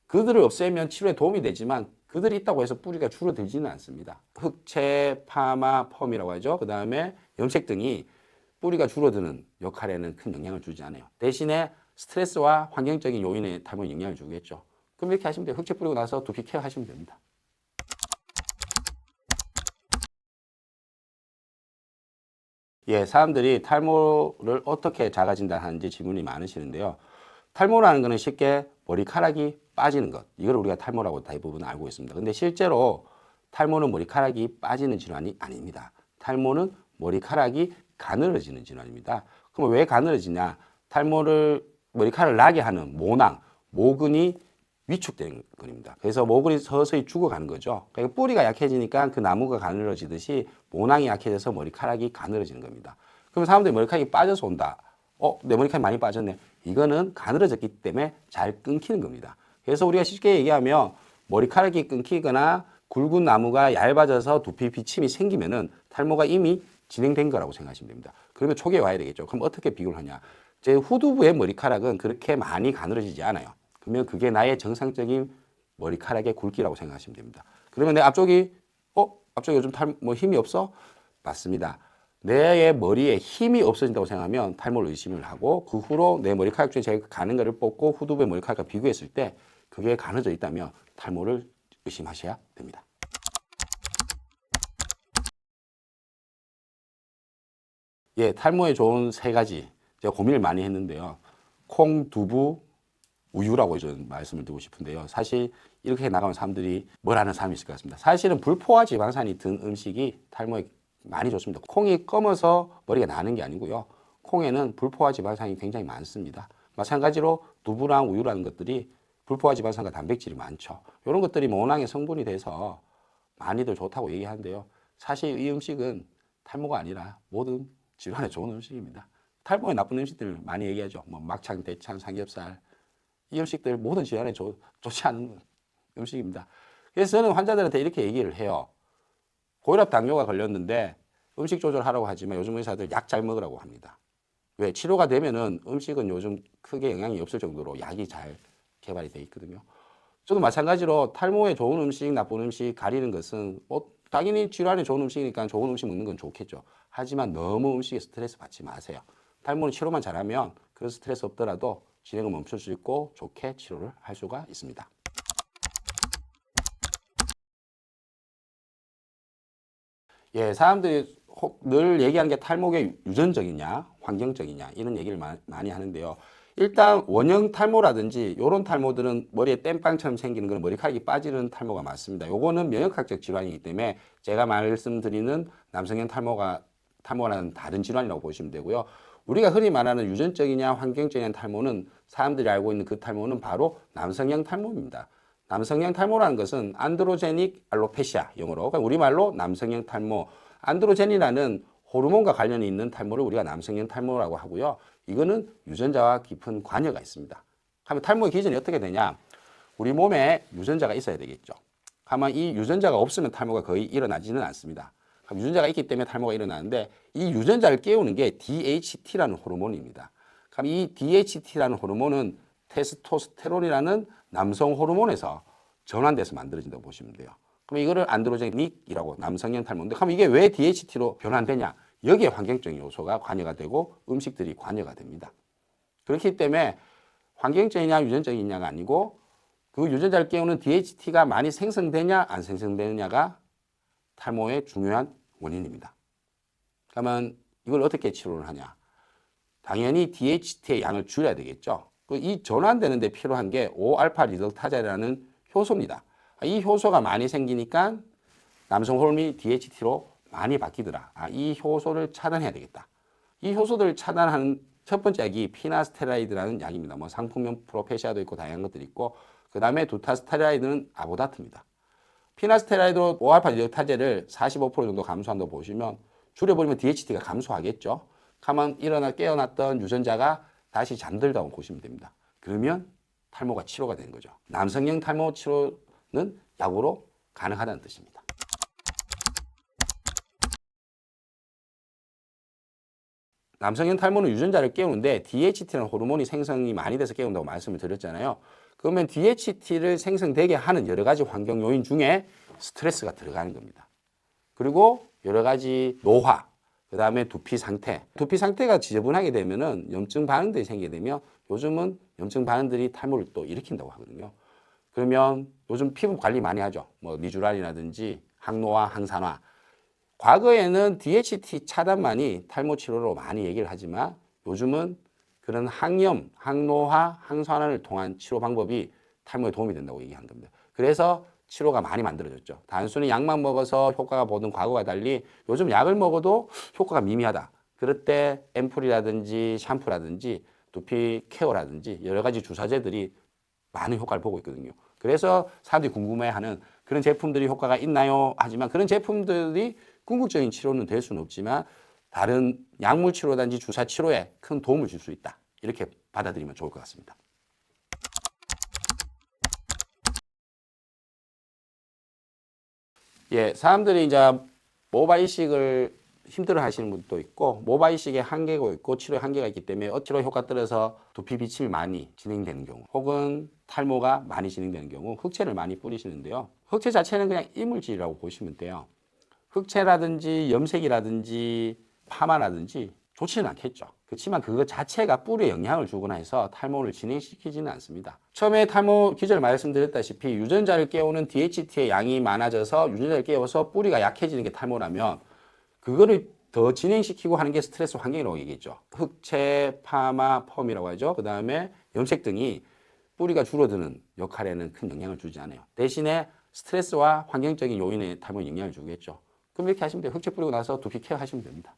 그들을 없애면 치료에 도움이 되지만 그들이 있다고 해서 뿌리가 줄어들지는 않습니다. 흑채, 파마, 펌이라고 하죠. 그 다음에 염색 등이 뿌리가 줄어드는 역할에는 큰 영향을 주지 않아요. 대신에 스트레스와 환경적인 요인에 탈모에 영향을 주겠죠. 그럼 이렇게 하시면 돼요. 흑채 뿌리고 나서 두피 케어 하시면 됩니다. 예, 사람들이 탈모를 어떻게 자가 진단하는지 질문이 많으시는데요. 탈모라는 것은 쉽게 머리카락이 빠지는 것. 이걸 우리가 탈모라고 대부분 알고 있습니다. 근데 실제로 탈모는 머리카락이 빠지는 질환이 아닙니다. 탈모는 머리카락이 가늘어지는 질환입니다. 그럼 왜 가늘어지냐? 머리카락을 나게 하는 모낭, 모근이 위축되는 겁니다. 그래서 모근이 서서히 죽어가는 거죠. 그러니까 뿌리가 약해지니까 그 나무가 가늘어지듯이 모낭이 약해져서 머리카락이 가늘어지는 겁니다. 그럼 사람들이 머리카락이 빠져서 온다. 내 머리카락이 많이 빠졌네. 이거는 가늘어졌기 때문에 잘 끊기는 겁니다. 그래서 우리가 쉽게 얘기하면 머리카락이 끊기거나 굵은 나무가 얇아져서 두피 비침이 생기면은 탈모가 이미 진행된 거라고 생각하시면 됩니다. 그러면 초기에 와야 되겠죠. 그럼 어떻게 비교를 하냐? 제 후두부의 머리카락은 그렇게 많이 가늘어지지 않아요. 그러면 그게 나의 정상적인 머리카락의 굵기라고 생각하시면 됩니다. 그러면 내 앞쪽이 앞쪽이 요즘 힘이 없어? 맞습니다. 내 머리에 힘이 없어진다고 생각하면 탈모를 의심을 하고 그 후로 내 머리카락 중에 제일 가는 거를 뽑고 후두부의 머리카락과 비교했을 때 그게 가늘어져 있다면 탈모를 의심하셔야 됩니다. 예, 탈모에 좋은 세 가지 제가 고민을 많이 했는데요. 콩, 두부, 우유라고 저는 말씀을 드리고 싶은데요. 사실 이렇게 나가면 사람들이 뭘 하는 사람이 있을 것 같습니다. 사실은 불포화 지방산이 든 음식이 탈모에 많이 좋습니다. 콩이 검어서 머리가 나는 게 아니고요. 콩에는 불포화 지방산이 굉장히 많습니다. 마찬가지로 두부랑 우유라는 것들이 불포화 지방산과 단백질이 많죠. 이런 것들이 모낭의 성분이 돼서 많이들 좋다고 얘기하는데요. 사실 이 음식은 탈모가 아니라 모든 질환에 좋은 음식입니다. 탈모에 나쁜 음식들 많이 얘기하죠. 뭐 막창, 대창, 삼겹살. 이 음식들 모든 질환에 좋지 않은 음식입니다. 그래서 저는 환자들한테 이렇게 얘기를 해요. 고혈압 당뇨가 걸렸는데 음식 조절하라고 하지만 요즘 의사들 약 잘 먹으라고 합니다. 왜? 치료가 되면은 음식은 요즘 크게 영향이 없을 정도로 약이 잘 개발이 돼 있거든요. 저도 마찬가지로 탈모에 좋은 음식, 나쁜 음식 가리는 것은 당연히 질환에 좋은 음식이니까 좋은 음식 먹는 건 좋겠죠. 하지만 너무 음식에 스트레스 받지 마세요. 탈모는 치료만 잘하면 그 스트레스 없더라도 진행을 멈출 수 있고 좋게 치료를 할 수가 있습니다. 예, 사람들이 늘 얘기하는 게 탈모가 유전적이냐, 환경적이냐 이런 얘기를 많이 하는데요. 일단 원형 탈모라든지 이런 탈모들은 머리에 땜빵처럼 생기는 건 머리카락이 빠지는 탈모가 맞습니다. 요거는 면역학적 질환이기 때문에 제가 말씀드리는 남성형 탈모와는 다른 질환이라고 보시면 되고요. 우리가 흔히 말하는 유전적이냐 환경적인 탈모는 사람들이 알고 있는 그 탈모는 바로 남성형 탈모입니다. 남성형 탈모라는 것은 안드로제닉 알로페시아 영어로 그러니까 우리말로 남성형 탈모 안드로젠이라는 호르몬과 관련이 있는 탈모를 우리가 남성형 탈모라고 하고요. 이거는 유전자와 깊은 관여가 있습니다. 그러면 탈모의 기전이 어떻게 되냐? 우리 몸에 유전자가 있어야 되겠죠. 다만 이 유전자가 없으면 탈모가 거의 일어나지는 않습니다. 유전자가 있기 때문에 탈모가 일어나는데 이 유전자를 깨우는 게 DHT라는 호르몬입니다. 그럼 이 DHT라는 호르몬은 테스토스테론이라는 남성 호르몬에서 전환돼서 만들어진다고 보시면 돼요. 그럼 이거를 안드로제닉이라고 남성형 탈모인데 그럼 이게 왜 DHT로 변환되냐? 여기에 환경적인 요소가 관여가 되고 음식들이 관여가 됩니다. 그렇기 때문에 환경적이냐 유전적이냐가 아니고 그 유전자를 깨우는 DHT가 많이 생성되냐 안 생성되느냐가 탈모의 중요한 원인입니다. 그러면 이걸 어떻게 치료를 하냐? 당연히 DHT의 양을 줄여야 되겠죠. 이 전환되는 데 필요한 게 5알파 리덕타제라는 효소입니다. 이 효소가 많이 생기니까 남성 호르몬이 DHT로 많이 바뀌더라. 이 효소를 차단해야 되겠다. 이 효소들을 차단하는 첫 번째 약이 피나스테라이드라는 약입니다. 뭐 상품명 프로페시아도 있고 다양한 것들이 있고 그 다음에 두타스테라이드는 아보다트입니다. 피나스테라이드로 5알파 리덕타제를 45% 정도 감소한다고 보시면 줄여버리면 DHT가 감소하겠죠. 가만 깨어났던 유전자가 다시 잠들다고 보시면 됩니다. 그러면 탈모가 치료가 되는 거죠. 남성형 탈모 치료는 약으로 가능하다는 뜻입니다. 남성형 탈모는 유전자를 깨우는데 DHT라는 호르몬이 생성이 많이 돼서 깨운다고 말씀을 드렸잖아요. 그러면 DHT를 생성되게 하는 여러 가지 환경 요인 중에 스트레스가 들어가는 겁니다. 그리고 여러 가지 노화, 그다음에 두피 상태. 두피 상태가 지저분하게 되면은 염증 반응들이 생기게 되면 요즘은 염증 반응들이 탈모를 또 일으킨다고 하거든요. 그러면 요즘 피부 관리 많이 하죠. 뭐 리쥬란이라든지 항노화, 항산화. 과거에는 DHT 차단만이 탈모 치료로 많이 얘기를 하지만 요즘은 그런 항염, 항노화, 항산화를 통한 치료 방법이 탈모에 도움이 된다고 얘기하는 겁니다. 그래서 치료가 많이 만들어졌죠. 단순히 약만 먹어서 효과가 보던 과거와 달리 요즘 약을 먹어도 효과가 미미하다. 그럴 때 앰플이라든지 샴푸라든지 두피 케어라든지 여러 가지 주사제들이 많은 효과를 보고 있거든요. 그래서 사람들이 궁금해하는 그런 제품들이 효과가 있나요? 하지만 그런 제품들이 궁극적인 치료는 될 수는 없지만 다른 약물 치료든지 주사 치료에 큰 도움을 줄 수 있다. 이렇게 받아들이면 좋을 것 같습니다. 예, 사람들이 이제 모발 이식을 힘들어 하시는 분도 있고 모발 이식의 한계가 있고 치료의 한계가 있기 때문에 치료 효과 따라서 두피 비침이 많이 진행되는 경우 혹은 탈모가 많이 진행되는 경우 흑채를 많이 뿌리시는데요. 흑채 자체는 그냥 이물질이라고 보시면 돼요. 흑채라든지 염색이라든지 파마라든지 좋지는 않겠죠. 그렇지만 그거 자체가 뿌리에 영향을 주거나 해서 탈모를 진행시키지는 않습니다. 처음에 탈모 기전을 말씀드렸다시피 유전자를 깨우는 DHT의 양이 많아져서 유전자를 깨워서 뿌리가 약해지는 게 탈모라면 그거를 더 진행시키고 하는 게 스트레스 환경이라고 얘기했죠. 흑채, 파마, 펌이라고 하죠. 그 다음에 염색 등이 뿌리가 줄어드는 역할에는 큰 영향을 주지 않아요. 대신에 스트레스와 환경적인 요인에 탈모에 영향을 주겠죠. 그럼 이렇게 하시면 돼요. 흑채 뿌리고 나서 두피 케어 하시면 됩니다.